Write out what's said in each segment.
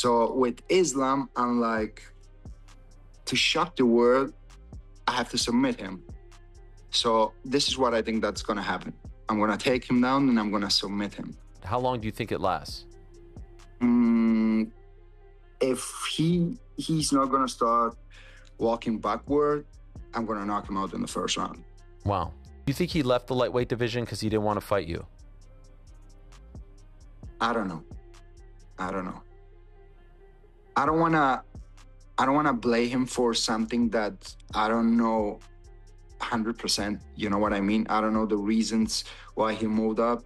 So with Islam, I'm like, to shock the world, I have to submit him. So this is what I think that's gonna happen. I'm gonna take him down and I'm gonna submit him. How long do you think it lasts? If he's not gonna start walking backward, I'm gonna knock him out in the first round. Wow. You think he left the lightweight division because he didn't want to fight you? I don't know. I don't wanna blame him for something that I don't know 100%. You know what I mean? I don't know the reasons why he moved up,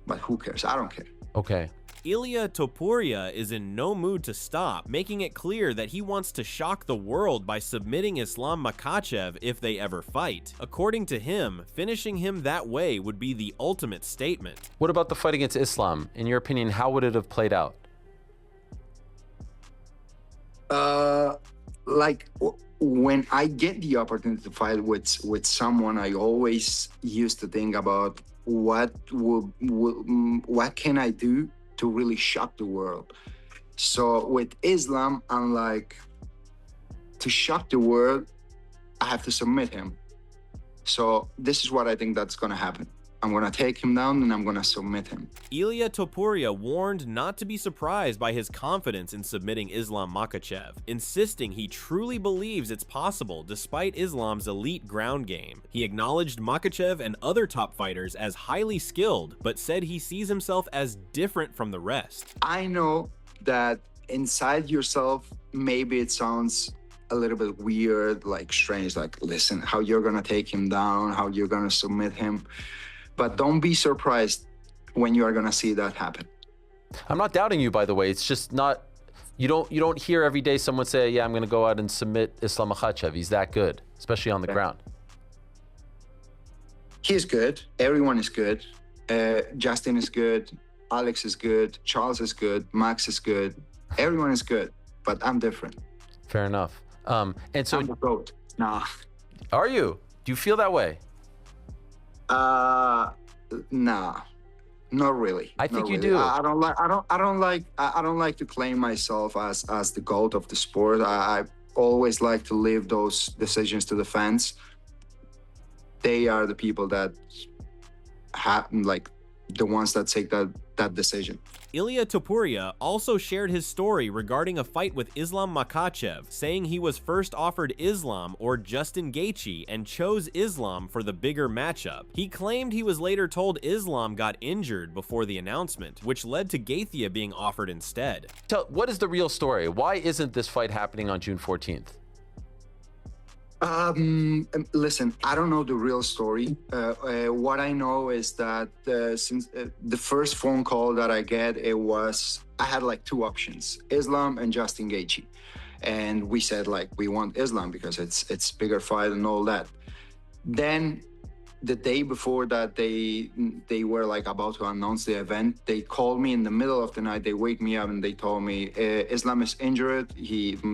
but who cares? I don't care. Okay. Ilia Topuria is in no mood to stop, making it clear that he wants to shock the world by submitting Islam Makhachev if they ever fight. According to him, finishing him that way would be the ultimate statement. What about the fight against Islam? In your opinion, how would it have played out? Like when I get the opportunity to fight with someone, I always used to think about what can I do to really shock the world. So with Islam, I'm like, to shock the world, I have to submit him. So this is what I think that's gonna happen. I'm gonna take him down and I'm gonna submit him. Ilia Topuria warned not to be surprised by his confidence in submitting Islam Makhachev, insisting he truly believes it's possible despite Islam's elite ground game. He acknowledged Makhachev and other top fighters as highly skilled, but said he sees himself as different from the rest. I know that inside yourself, maybe it sounds a little bit weird, like strange, like, listen, how you're gonna take him down, how you're gonna submit him. But don't be surprised when you are gonna see that happen. I'm not doubting you, by the way. It's just not, you don't hear every day someone say, yeah, I'm gonna go out and submit Islam Makhachev. He's that good, especially on the ground. He's good. Everyone is good. Justin is good. Alex is good. Charles is good. Max is good. Everyone is good, but I'm different. Fair enough. And so, I'm the GOAT. Nah. Are you? Do you feel that way? Nah, not really. I think not you really. do. I don't like to claim myself as the GOAT of the sport. I always like to leave those decisions to the fans. They are the people that have, like, the ones that take that decision. Ilia Topuria also shared his story regarding a fight with Islam Makhachev, saying he was first offered Islam or Justin Gaethje and chose Islam for the bigger matchup. He claimed he was later told Islam got injured before the announcement, which led to Gaethje being offered instead. What is the real story? Why isn't this fight happening on June 14th? Listen, I don't know the real story. What I know is that since the first phone call that I get, I had like two options, Islam and Justin Gaethje. And we said, like, we want Islam because it's bigger fight and all that. Then the day before that, they were like about to announce the event. They called me in the middle of the night. They wake me up and they told me Islam is injured.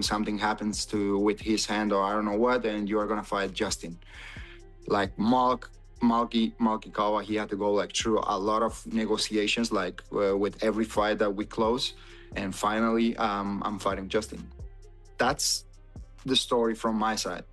Something happens with his hand or I don't know what, and you are gonna fight Justin. Like Malky Kawa, he had to go like through a lot of negotiations, like with every fight that we close, and finally I'm fighting Justin. That's the story from my side.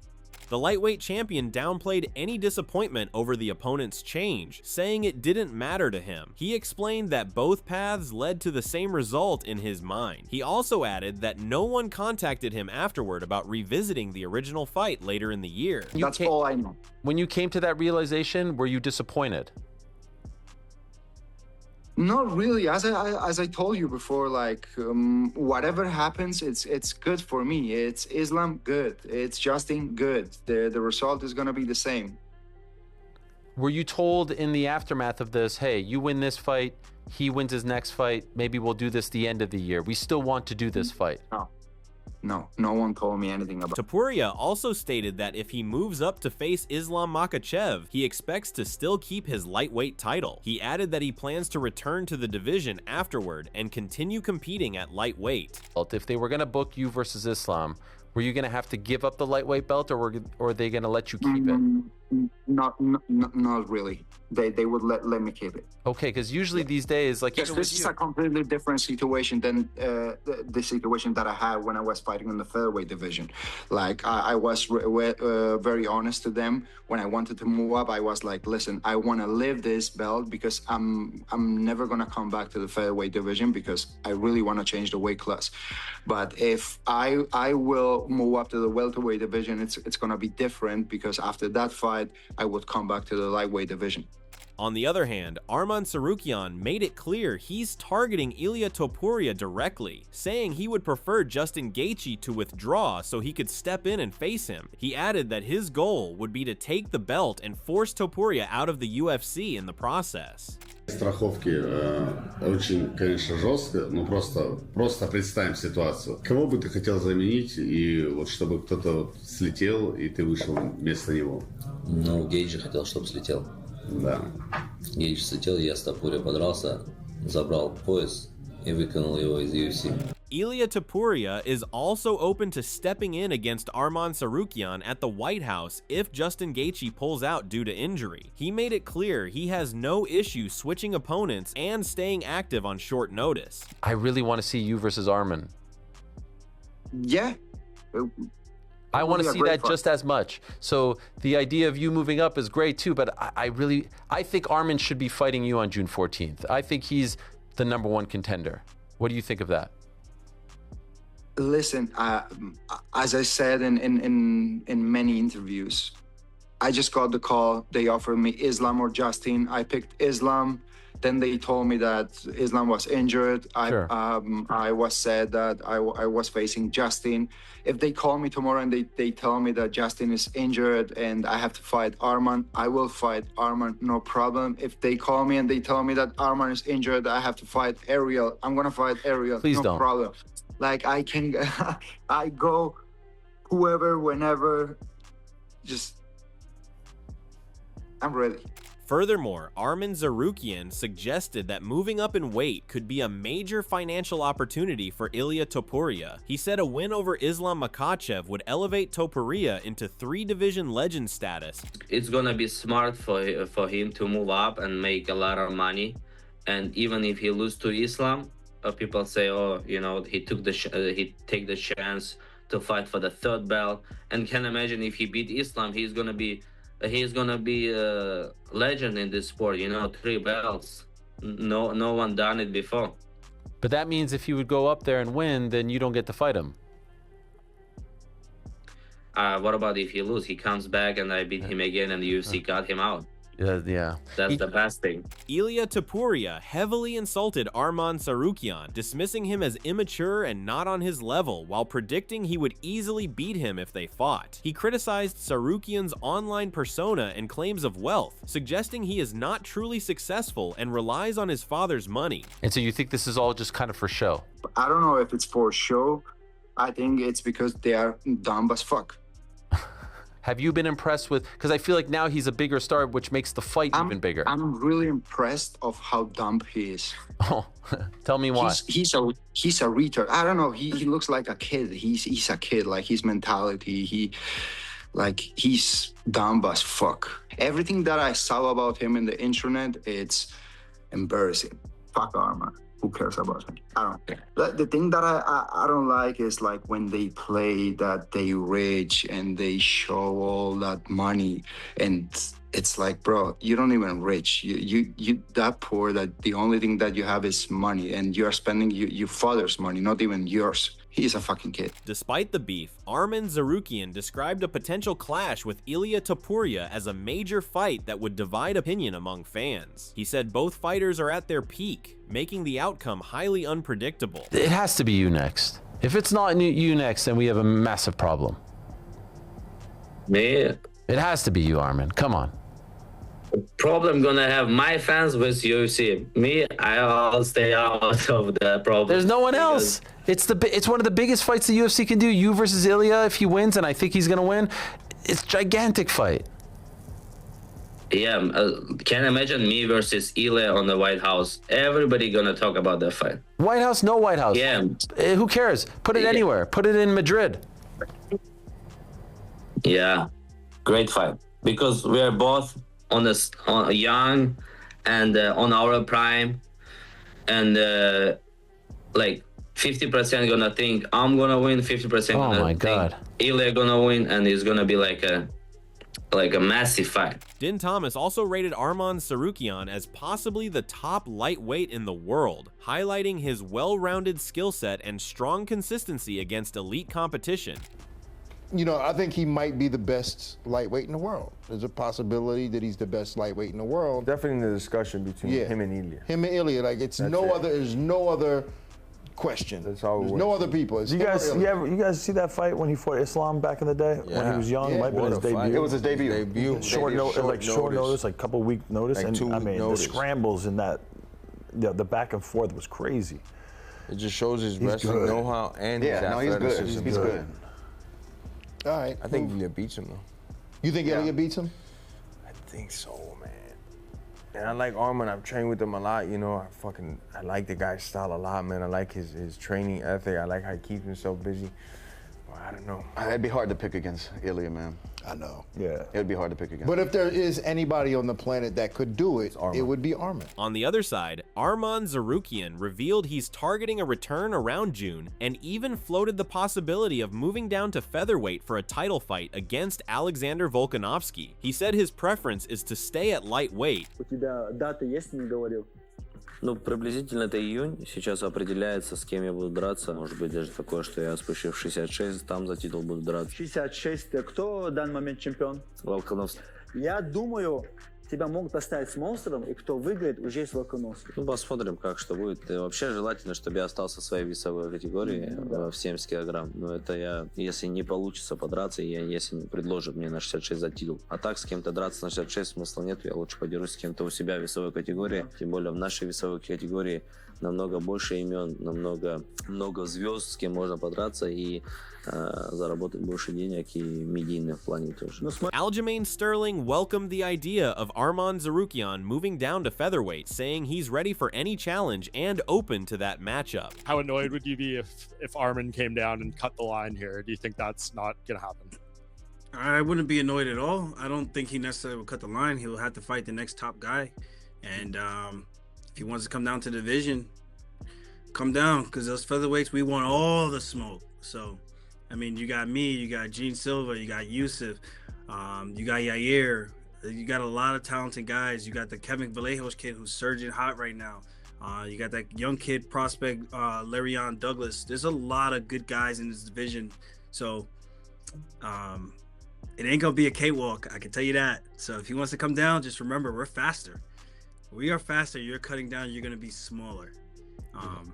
The lightweight champion downplayed any disappointment over the opponent's change, saying it didn't matter to him. He explained that both paths led to the same result in his mind. He also added that no one contacted him afterward about revisiting the original fight later in the year. That's all I know. When you came to that realization, were you disappointed? Not really. As I told you before, like, whatever happens, it's good for me. It's Islam, good. It's Justin, good. The result is gonna be the same. Were you told in the aftermath of this, hey, you win this fight, he wins his next fight, maybe we'll do this the end of the year. We still want to do this fight? No one told me anything about it. Topuria also stated that if he moves up to face Islam Makhachev, he expects to still keep his lightweight title. He added that he plans to return to the division afterward and continue competing at lightweight. If they were going to book you versus Islam, Were you going to have to give up the lightweight belt, or are they going to let you keep it? Not really. They would let me keep it. Okay, because usually these days, like this is a completely different situation than the situation that I had when I was fighting in the featherweight division. Like I was very honest to them when I wanted to move up. I was like, listen, I want to live this belt because I'm never gonna come back to the featherweight division because I really want to change the weight class. But if I will move up to the welterweight division, it's gonna be different because after that fight, I would come back to the lightweight division. On the other hand, Arman Tsarukyan made it clear he's targeting Ilia Topuria directly, saying he would prefer Justin Gaethje to withdraw so he could step in and face him. He added that his goal would be to take the belt and force Topuria out of the UFC in the process. Страховки очень, конечно, жестко, но просто представим ситуацию. Кого бы ты хотел заменить, и вот чтобы кто-то слетел, и ты вышел вместо него? Ну, Гейджи хотел, чтобы слетел. Да. Гейдж слетел, я с Топурией подрался, забрал пояс и выкинул его из UFC. Ilia Topuria is also open to stepping in against Arman Tsarukyan at the White House if Justin Gaethje pulls out due to injury. He made it clear he has no issue switching opponents and staying active on short notice. I really want to see you versus Arman. Yeah. I want to see that just as much. So the idea of you moving up is great too, but I think Arman should be fighting you on June 14th. I think he's the #1 contender. What do you think of that? Listen, as I said in many interviews, I just got the call. They offered me Islam or Justin. I picked Islam. Then they told me that Islam was injured. Sure. I was said that I was facing Justin. If they call me tomorrow and they tell me that Justin is injured and I have to fight Arman, I will fight Arman, no problem. If they call me and they tell me that Arman is injured, I have to fight Ariel, I'm gonna fight Ariel. Please no don't. problem. Like I can, I go whoever, whenever, just, I'm ready. Furthermore, Arman Tsarukyan suggested that moving up in weight could be a major financial opportunity for Ilia Topuria. He said a win over Islam Makhachev would elevate Topuria into 3-division legend status. It's gonna be smart for him to move up and make a lot of money. And even if he loses to Islam, people say, oh, you know, he take the chance to fight for the 3rd belt. And can imagine if he beat Islam, he's gonna be a legend in this sport, you know, 3 belts. No one done it before. But that means if he would go up there and win, then you don't get to fight him. What about if he loses? He comes back and I beat him again and the UFC got him out. Yeah. That's the best thing. Ilia Topuria heavily insulted Arman Tsarukyan, dismissing him as immature and not on his level, while predicting he would easily beat him if they fought. He criticized Tsarukyan's online persona and claims of wealth, suggesting he is not truly successful and relies on his father's money. And so you think this is all just kind of for show? I don't know if it's for show. I think it's because they are dumb as fuck. Have you been impressed with, because I feel like now he's a bigger star, which makes the fight even bigger. I'm really impressed of how dumb he is. Oh, tell me why. He's a retard. I don't know. He looks like a kid. He's a kid. Like his mentality. He's dumb as fuck. Everything that I saw about him in the internet, it's embarrassing. Fuck Arman. Who cares about him? I don't care. The thing that I don't like is like when they play that they rich and they show all that money, and it's like, bro, you don't even rich. You that poor that the only thing that you have is money, and you are spending your father's money, not even yours. He's a fucking kid. Despite the beef, Arman Tsarukyan described a potential clash with Ilia Topuria as a major fight that would divide opinion among fans. He said both fighters are at their peak, making the outcome highly unpredictable. It has to be you next. If it's not you next, then we have a massive problem. Me? It has to be you, Arman. Come on. Problem gonna have my fans with UFC. Me, I'll stay out of the problem. There's no one else. It's one of the biggest fights the UFC can do. You versus Ilia, if he wins, and I think he's gonna win. It's a gigantic fight. Yeah, can you imagine me versus Ilia on the White House? Everybody gonna talk about that fight. White House, no White House. Yeah. Who cares? Put it anywhere. Put it in Madrid. Yeah, great fight because we are both on young and on our prime, and like 50% gonna think I'm gonna win, 50% gonna think Ilia gonna win, and it's gonna be like a massive fight. Din Thomas also rated Arman Tsarukyan as possibly the top lightweight in the world, highlighting his well-rounded skill set and strong consistency against elite competition. You know, I think he might be the best lightweight in the world. There's a possibility that he's the best lightweight in the world. Definitely in the discussion between him and Ilia. Him and Ilia, like there's no other question. That's all. There's no other people. It's you guys see that fight when he fought Islam back in the day when he was young? It might have been his debut. It was his debut. Short notice, like couple week notice, like and I mean the scrambles in that, the back and forth was crazy. It just shows his wrestling know-how and his athleticism. He's good. All right. I think Ilia beats him though. You think Ilia beats him? I think so, man. And I like Arman. I've trained with him a lot. You know, I like the guy's style a lot, man. I like his training ethic. I like how he keeps himself busy. Well, I don't know. It'd be hard to pick against Ilia, man. I know. Yeah. It'd be hard to pick against. But if there is anybody on the planet that could do it, it would be Arman. On the other side, Arman Tsarukyan revealed he's targeting a return around June and even floated the possibility of moving down to featherweight for a title fight against Alexander Volkanovski. He said his preference is to stay at lightweight. У тебя дата есть, не говорил? Ну, приблизительно это июнь. Сейчас определяется, с кем я буду драться. Может быть, даже такое, что я спущу в 66, там за титул буду драться. 66. Кто в данный момент чемпион? Волконовский. Я думаю, тебя могут поставить с монстром, и кто выиграет, уже есть Волконовский. Ну, посмотрим, как что будет. И вообще желательно, чтобы я остался в своей весовой категории в 70 килограмм. Но это я, если не получится подраться, если предложат мне на 66 за титул. А так, с кем-то драться на 66 смысла нет. Я лучше подерусь с кем-то у себя в весовой категории. Тем более в нашей весовой категории намного больше имен, много звезд, с кем можно подраться и заработать больше денег и медийно в плане тоже. Aljamain Sterling welcomed the idea of Arman Tsarukyan moving down to featherweight, saying he's ready for any challenge and open to that matchup. How annoyed would you be if Arman came down and cut the line here? Do you think that's not going to happen? I wouldn't be annoyed at all. I don't think he necessarily will cut the line. He'll have to fight the next top guy. And if he wants to come down to the division, come down, because those featherweights, we want all the smoke. So, I mean, you got me, you got Gene Silva, you got Yusuf, you got Yair, you got a lot of talented guys. You got the Kevin Vallejos kid who's surging hot right now. You got that young kid prospect, Larion Douglas. There's a lot of good guys in this division. So it ain't gonna be a cakewalk, I can tell you that. So if he wants to come down, just remember, we're faster. We are faster. You're cutting down, you're gonna be smaller.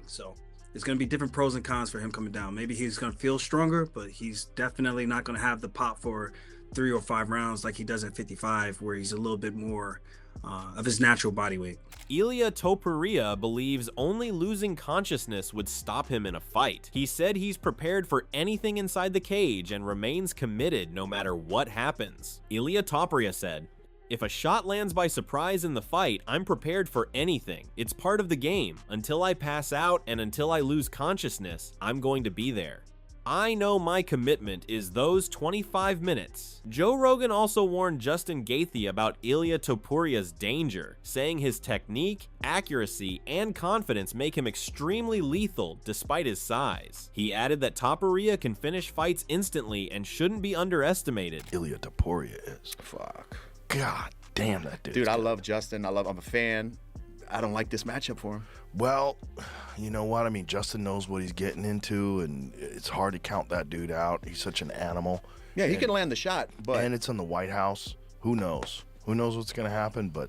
So there's going to be different pros and cons for him coming down. Maybe he's going to feel stronger, but he's definitely not going to have the pop for 3 or 5 rounds like he does at 55, where he's a little bit more of his natural body weight. Ilia Topuria believes only losing consciousness would stop him in a fight. He said he's prepared for anything inside the cage and remains committed no matter what happens. Ilia Topuria said, "If a shot lands by surprise in the fight, I'm prepared for anything. It's part of the game. Until I pass out and until I lose consciousness, I'm going to be there. I know my commitment is those 25 minutes." Joe Rogan also warned Justin Gaethje about Ilia Topuria's danger, saying his technique, accuracy, and confidence make him extremely lethal despite his size. He added that Topuria can finish fights instantly and shouldn't be underestimated. Ilia Topuria is. Fuck. God damn that dude. Dude, I love Justin. I'm a fan. I don't like this matchup for him. Well, you know what? I mean, Justin knows what he's getting into, and it's hard to count that dude out. He's such an animal. Yeah, he can land the shot, but... And it's in the White House. Who knows? Who knows what's going to happen? But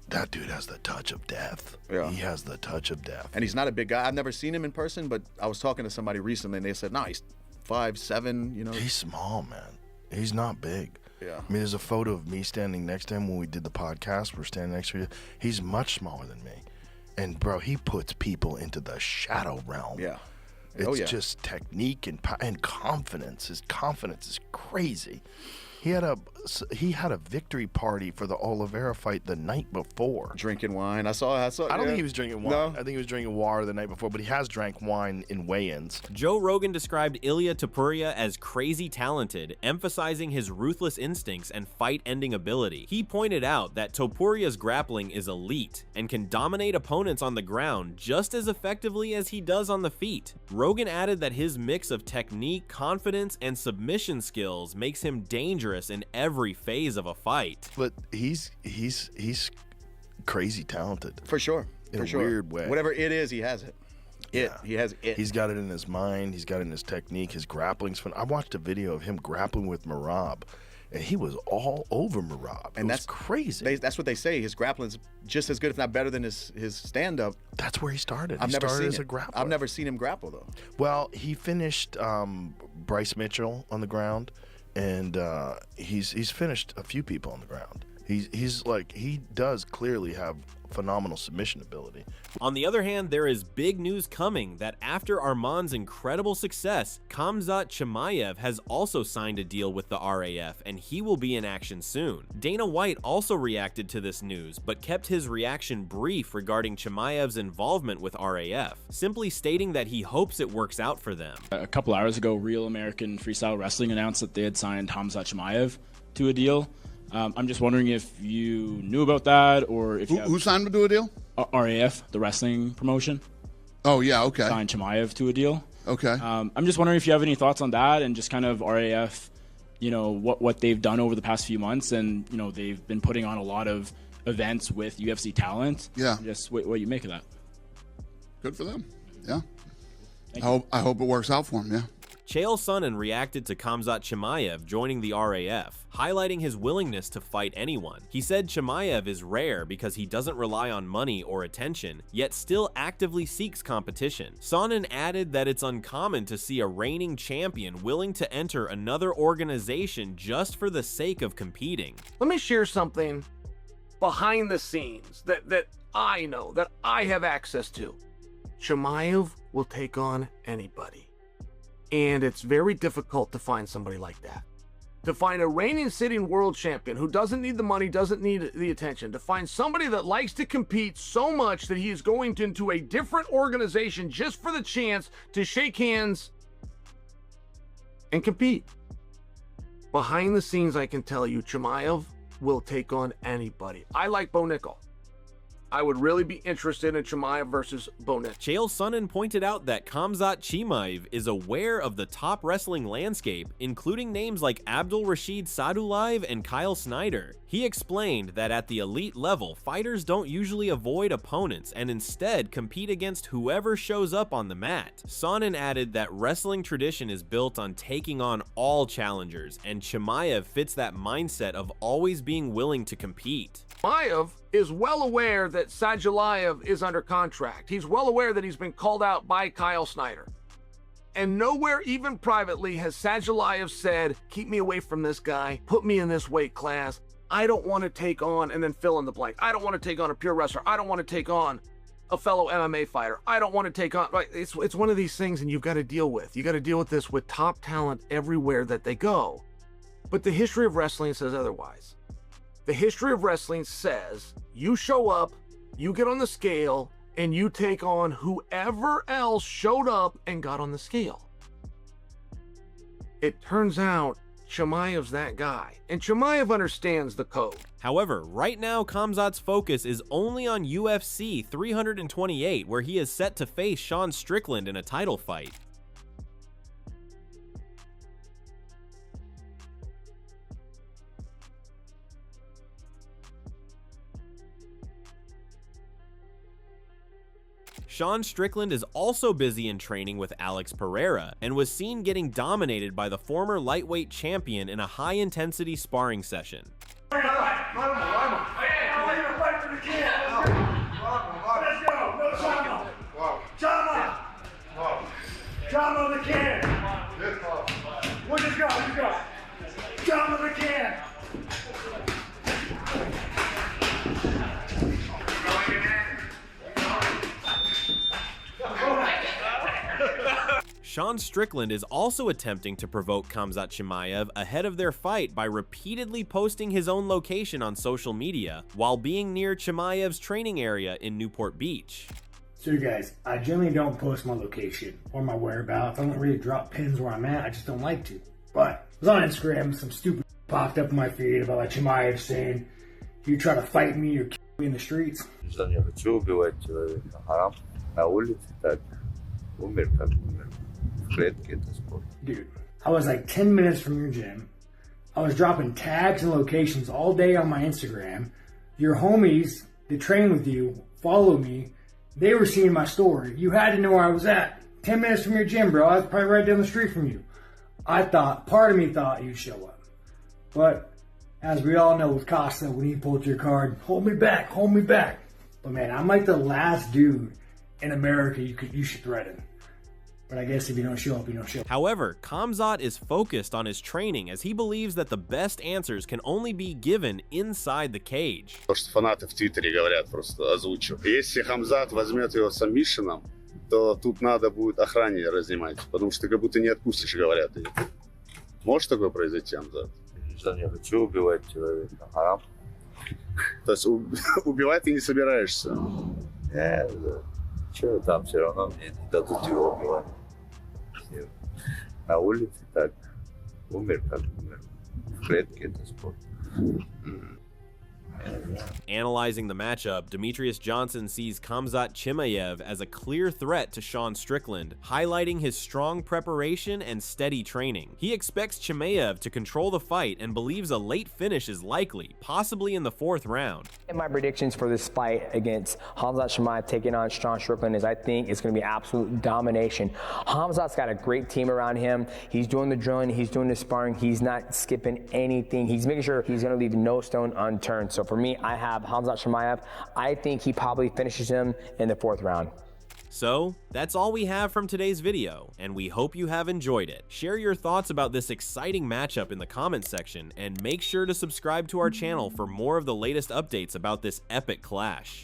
that dude has the touch of death. Yeah. He has the touch of death. And he's not a big guy. I've never seen him in person, but I was talking to somebody recently, and they said, no, he's 5'7", you know. He's small, man. He's not big. Yeah. I mean, there's a photo of me standing next to him when we did the podcast. We're standing next to you. He's much smaller than me. And, bro, he puts people into the shadow realm. Yeah. It's just technique and confidence. His confidence is crazy. he had a victory party for the Oliveira fight the night before. Drinking wine. I saw. I don't think he was drinking wine. No? I think he was drinking water the night before, but he has drank wine in weigh-ins. Joe Rogan described Ilia Topuria as crazy talented, emphasizing his ruthless instincts and fight-ending ability. He pointed out that Topuria's grappling is elite and can dominate opponents on the ground just as effectively as he does on the feet. Rogan added that his mix of technique, confidence, and submission skills makes him dangerous in every phase of a fight. But he's crazy talented. For sure. In For a weird way. Whatever it is, he has it. He has it. He's got it in his mind. He's got it in his technique. His grappling's fun. I watched a video of him grappling with Merab, and he was all over Merab. And that's crazy. That's what they say. His grappling's just as good, if not better, than his stand-up. That's where he started. I've He never started seen as a it. grappler. I've never seen him grapple though. Well, he finished Bryce Mitchell on the ground, and he's finished a few people on the ground. He does clearly have phenomenal submission ability. On the other hand, there is big news coming that after Arman's incredible success, Khamzat Chimaev has also signed a deal with the RAF, and he will be in action soon. Dana White also reacted to this news, but kept his reaction brief regarding Chimaev's involvement with RAF, simply stating that he hopes it works out for them. A couple hours ago, Real American Freestyle Wrestling announced that they had signed Khamzat Chimaev to a deal. I'm just wondering if you knew about that, or if who signed to a deal? RAF, the wrestling promotion. Oh yeah, okay. Signed Chimaev to a deal. Okay. I'm just wondering if you have any thoughts on that, and just kind of RAF, what they've done over the past few months, and they've been putting on a lot of events with UFC talent. Yeah. Just what you make of that. Good for them. Yeah. I hope it works out for them. Yeah. Chael Sonnen reacted to Khamzat Chimaev joining the RAF, highlighting his willingness to fight anyone. He said Chimaev is rare because he doesn't rely on money or attention, yet still actively seeks competition. Sonnen added that it's uncommon to see a reigning champion willing to enter another organization just for the sake of competing. Let me share something behind the scenes that I know, that I have access to. Chimaev will take on anybody. And it's very difficult to find somebody like that. To find a reigning sitting world champion who doesn't need the money, doesn't need the attention, to find somebody that likes to compete so much that he is going into a different organization just for the chance to shake hands and compete. Behind the scenes, I can tell you, Chimaev will take on anybody. I like Bo Nickel. I would really be interested in Chimaev versus Bo Nickel. Chael Sonnen pointed out that Khamzat Chimaev is aware of the top wrestling landscape, including names like Abdul Rashid Sadullaev and Kyle Snyder. He explained that at the elite level, fighters don't usually avoid opponents and instead compete against whoever shows up on the mat. Sonnen added that wrestling tradition is built on taking on all challengers, and Chimaev fits that mindset of always being willing to compete. Chimaev is well aware that Sadullaev is under contract. He's well aware that he's been called out by Kyle Snyder. And nowhere, even privately, has Sadullaev said, keep me away from this guy, put me in this weight class. I don't want to take on, and then fill in the blank. I don't want to take on a pure wrestler. I don't want to take on a fellow MMA fighter. I don't want to take on, right? It's one of these things, and you've got to deal with. You got to deal with this with top talent everywhere that they go. But the history of wrestling says otherwise. The history of wrestling says you show up, you get on the scale, and you take on whoever else showed up and got on the scale. It turns out Chimaev's that guy, and Chimaev understands the code. However, right now Khamzat's focus is only on UFC 328, where he is set to face Sean Strickland in a title fight. Sean Strickland is also busy in training with Alex Pereira and was seen getting dominated by the former lightweight champion in a high-intensity sparring session. Sean Strickland is also attempting to provoke Khamzat Chimaev ahead of their fight by repeatedly posting his own location on social media while being near Chimaev's training area in Newport Beach. So you guys, I generally don't post my location or my whereabouts. I don't really drop pins where I'm at. I just don't like to. But I was on Instagram, some stupid popped up in my feed about like Chimaev saying, you try to fight me or kill me in the streets. Я хочу убивать человека. Харам. На улице так. Умер как умер. В клетке это спорт. Dude, I was like 10 minutes from your gym. I was dropping tags and locations all day on my Instagram. Your homies that train with you, follow me, they were seeing my story. You had to know where I was at. 10 minutes from your gym, bro. I was probably right down the street from you. Part of me thought you'd show up. But as we all know with Costa, when he pulled your card, hold me back, hold me back. But man, I'm like the last dude in America you should threaten. But I guess if you don't show up, you don't show up. However, Khamzat is focused on his training as he believes that the best answers can only be given inside the cage. То, что фанаты в Твиттере говорят, просто озвучу. Если Хамзат возьмет его сабмишеном, то тут надо будет охране разнимать, потому что как будто не отпустишь, говорят. Может такое произойти, Хамзат? Я хочу убивать человека. Харам. То есть убивать ты не собираешься? Нет, что там все равно мне не дадут его убивать. На улице так. Умер как умер. В клетке это спорт. Analyzing the matchup, Demetrius Johnson sees Khamzat Chimaev as a clear threat to Sean Strickland, highlighting his strong preparation and steady training. He expects Chimaev to control the fight and believes a late finish is likely, possibly in the 4th round. And my predictions for this fight against Khamzat Chimaev taking on Sean Strickland is I think it's going to be absolute domination. Khamzat's got a great team around him. He's doing the drilling, he's doing the sparring, he's not skipping anything. He's making sure he's going to leave no stone unturned. So for me, I have Khamzat Chimaev. I think he probably finishes him in the 4th round. So, that's all we have from today's video, and we hope you have enjoyed it. Share your thoughts about this exciting matchup in the comments section, and make sure to subscribe to our channel for more of the latest updates about this epic clash.